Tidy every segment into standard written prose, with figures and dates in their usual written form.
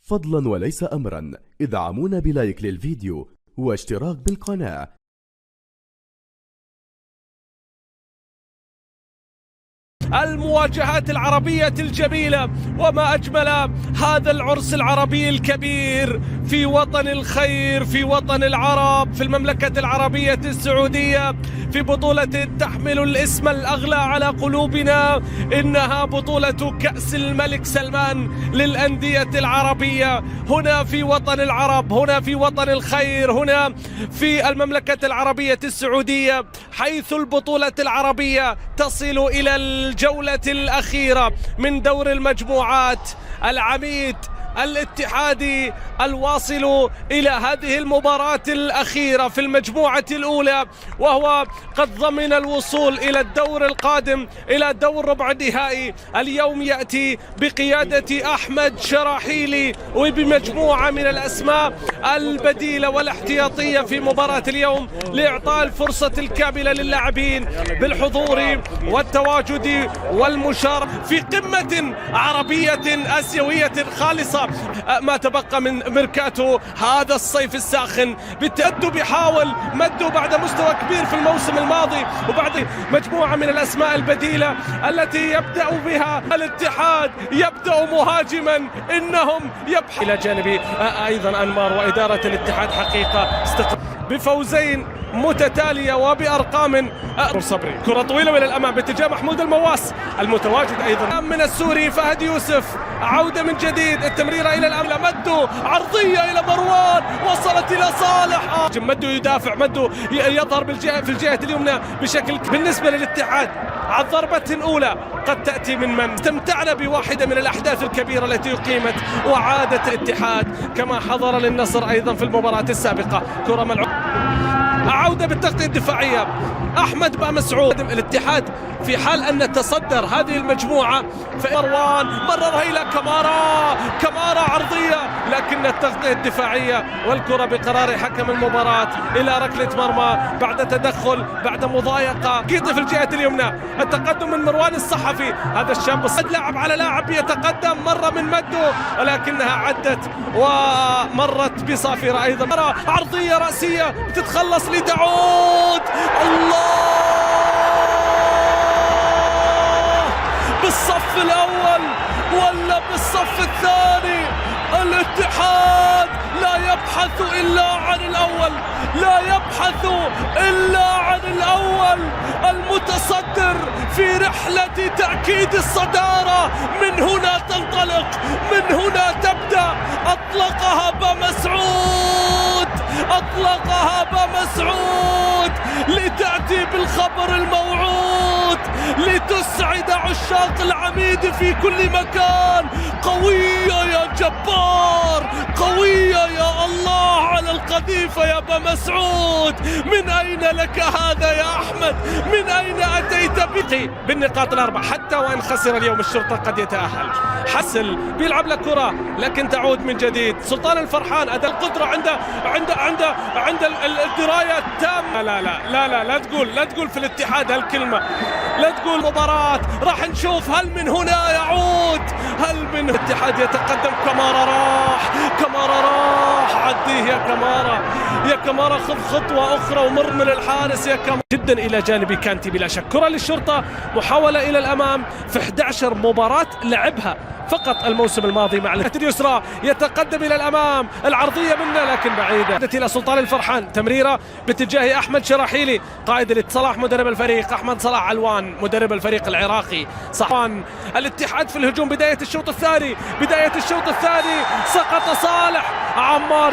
فضلا وليس أمرا ادعمونا بلايك للفيديو واشتراك بالقناة. المواجهات العربية الجميلة، وما أجمل هذا العرس العربي الكبير في وطن الخير، في وطن العرب، في المملكة العربية السعودية، في بطولة تحمل الاسم الأغلى على قلوبنا. إنها بطولة كأس الملك سلمان للأندية العربية، هنا في وطن العرب، هنا في وطن الخير، هنا في المملكة العربية السعودية، حيث البطولة العربية تصل إلى الجولة الأخيرة من دور المجموعات. العميد الاتحادي الواصل إلى هذه المباراة الأخيرة في المجموعة الأولى، وهو قد ضمن الوصول إلى الدور القادم، إلى دور ربع النهائي. اليوم يأتي بقيادة أحمد شراحيلي وبمجموعة من الأسماء البديلة والاحتياطية في مباراة اليوم، لإعطاء الفرصة الكاملة للاعبين بالحضور والتواجد والمشاركة في قمة عربية آسيوية خالصة. ما تبقى من ميركاتو هذا الصيف الساخن، بالتأدب بيحاول مده بعد مستوى كبير في الموسم الماضي، وبعد مجموعة من الأسماء البديلة التي يبدأ بها الاتحاد. يبدأ مهاجما، إنهم يبحث إلى جانب أيضا أنمار وإدارة الاتحاد حقيقة بفوزين متتالية وبأرقام. صبري كرة طويلة إلى الأمام باتجاه محمود المواس المتواجد أيضا من السوري. فهد يوسف عودة من جديد، التمريرة إلى الأمام، مدو عرضية إلى مروان، وصلت إلى صالح. مدو يدافع، مدو يظهر في الجهة اليمنى بشكل. بالنسبة للاتحاد على ضربة أولى قد تأتي من استمتعنا بواحدة من الأحداث الكبيرة التي أقيمت، وعادت الاتحاد كما حضر للنصر أيضا في المباراة السابقة. كرة ملعوبة، عودة بالتغطية الدفاعية أحمد مسعود. الاتحاد في حال أن نتصدر هذه المجموعة، فمروان مررها إلى كمارا عرضية، لكن التغطية الدفاعية والكرة بقرار حكم المباراة إلى ركلة مرمى بعد تدخل، بعد مضايقة قيد في الجهة اليمنى. التقدم من مروان الصحفي، هذا الشاب لاعب على لاعب يتقدم، مرة من مدو ولكنها عدت ومرت بصافرة. أيضا عرضية رأسية بتتخلص لداعود، الله بالصف الأول ولا بالصف الثاني. الاتحاد لا يبحث إلا عن الأول، لا يبحث إلا عن الأول. المتصدر في رحلة تأكيد الصدارة، من هنا تنطلق، من هنا تبدأ. أطلقها بمسعود، أطلقها بمسعود لتأتي بالخبر الموعود، لتسعد عشاق العميد في كل مكان. قوية يا جبار، قوية يا الله على القذيفة يا مسعود. من أين لك هذا يا أحمد؟ من أين أتيت به؟ بالنقاط الأربع، حتى وإن خسر اليوم الشرطة قد يتأهل. حسل بيلعب لك كرة لكن تعود من جديد. سلطان الفرحان أدى القدرة عند الدراية التامة. لا تقول في الاتحاد هالكلمة، لا تقول مباراة. راح نشوف هل من هنا يعود، هل من الاتحاد يتقدم. كمارا راح عديه يا كمارا خذ خطوة أخرى ومر من الحارس يا كمارا جدا إلى جانب كانتي بلا شك. كرة للشرطة، محاولة إلى الأمام في 11 مباراة لعبها فقط الموسم الماضي مع اليسرى. يتقدم إلى الأمام، العرضية منه لكن بعيدة إلى سلطان الفرحان. تمريرة باتجاه أحمد شراحيلي قائد صلاح مدرب الفريق، أحمد صلاح علوان مدرب الفريق العراقي. صحوان الاتحاد في الهجوم، بداية الشوط الثاني سقط صالح. عمار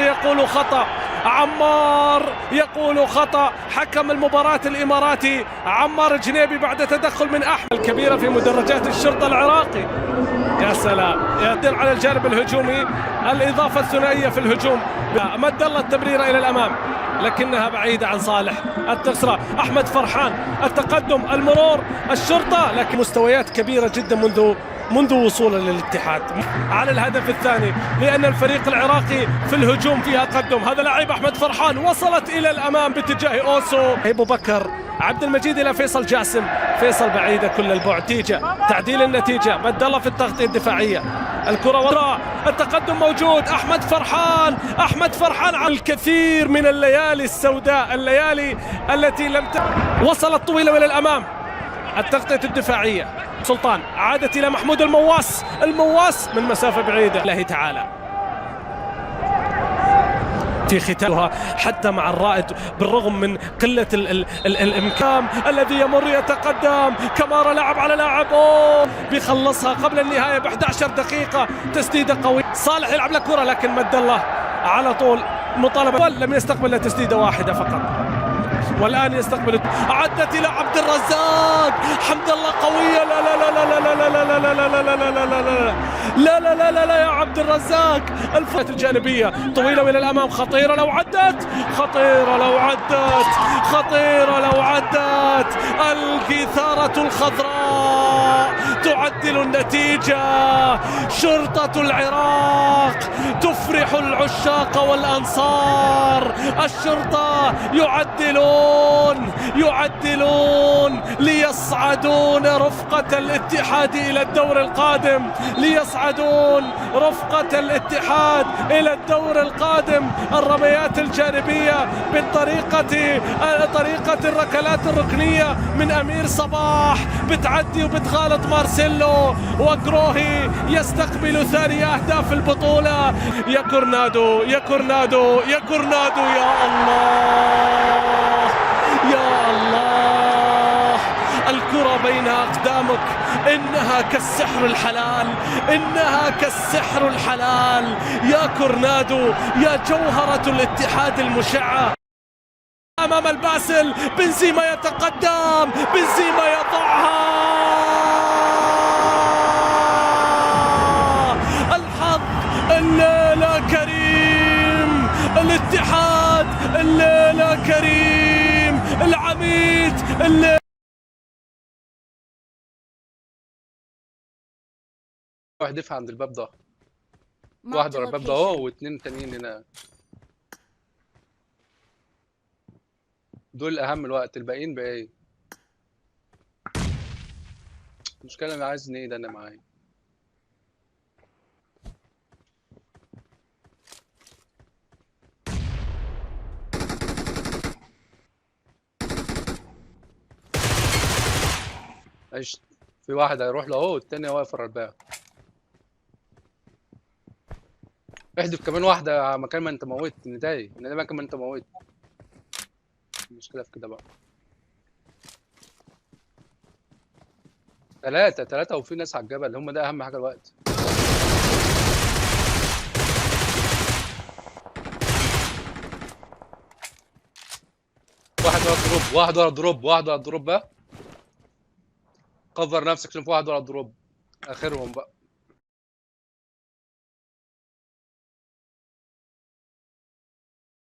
يقول خطأ. حكم المباراة الإماراتي عمار جنيبي بعد تدخل من أحمد. الكبيرة في مدرجات الشرطة العراقي. يا سلام، يدل على الجانب الهجومي، الإضافة الثنائية في الهجوم. مد الله التمريرة إلى الأمام لكنها بعيدة عن صالح. التغسرة أحمد فرحان، التقدم، المرور، الشرطة، لكن مستويات كبيرة جدا منذ وصوله للاتحاد على الهدف الثاني، لأن الفريق العراقي في الهجوم فيها تقدم. هذا لاعب أحمد فرحان، وصلت إلى الأمام باتجاه أوسو. أبو بكر عبد المجيد إلى فيصل جاسم، فيصل بعيدة كل البعد. تعديل النتيجة، مد الله في التغطية الدفاعية. الكرة وراء، التقدم موجود. أحمد فرحان على الكثير من الليالي السوداء، الليالي التي لم وصلت طويلة إلى الأمام. التغطية الدفاعية، سلطان عادت إلى محمود المواس من مسافة بعيدة. الله تعالى في ختامها حتى مع الرائد بالرغم من قلة الإمكان الذي يمر يتقدم. كمارا لاعب على لاعب، بيخلصها قبل النهاية ب 11 دقيقة. تسديدة قوية، صالح يلعب لك كرة لكن مد الله على طول. مطالبة لم يستقبل تسديدة واحدة فقط، والآن يستقبل. عدت إلى عبد الرزاق، حمد الله قوية. لا لا لا لا لا لا لا لا لا لا لا لا لا لا لا لا لا لا يا عبد الرزاق. الفترة الجانبية طويلة إلى الأمام، خطيرة لو عدت، خطيرة لو عدت، خطيرة لو عدت. الكثارة الخضراء تعدل النتيجة. شرطة العراق تفرح العشاق والأنصار. الشرطة يعدلون ليصعدون رفقة الاتحاد إلى الدور القادم، ليصعدون رفقة الاتحاد إلى الدور القادم. الرميات الجانبية طريقة الركلات الركنية من أمير صباح بتعدي وبتخالط مارسيلو، وكروهي يستقبل ثاني أهداف البطولة. يا كورنادو يا كورنادو يا كورنادو، يا الله يا الله. الكرة بين أقدامك، إنها كالسحر الحلال، إنها كالسحر الحلال. يا كورنادو يا جوهرة الاتحاد المشعة. أمام الباسل، بنزيما يتقدم، بنزيما يضعها. الحظ الليلة كريم، الاتحاد الليلة كريم، العميد الليلة. واحد يدفع عند الباب ده، واحد ورا الباب ده اهو، واثنين تانيين هنا. دول اهم الوقت، الباقيين بقى ايه؟ المشكلة انا عايز نيد انا معايا. عشت في واحد هيروح له اهو، والتاني واقف ورا الباب. احذف كمان واحدة مكان ما انت موت، نداي مكان ما انت موت. المشكلة في كده بقى. ثلاثة وفي ناس على الجبل، هم ده أهم حاجة الوقت. واحد ورا الدروب بقى. كفر نفسك عشان في واحد ورا الدروب، آخرهم بقى.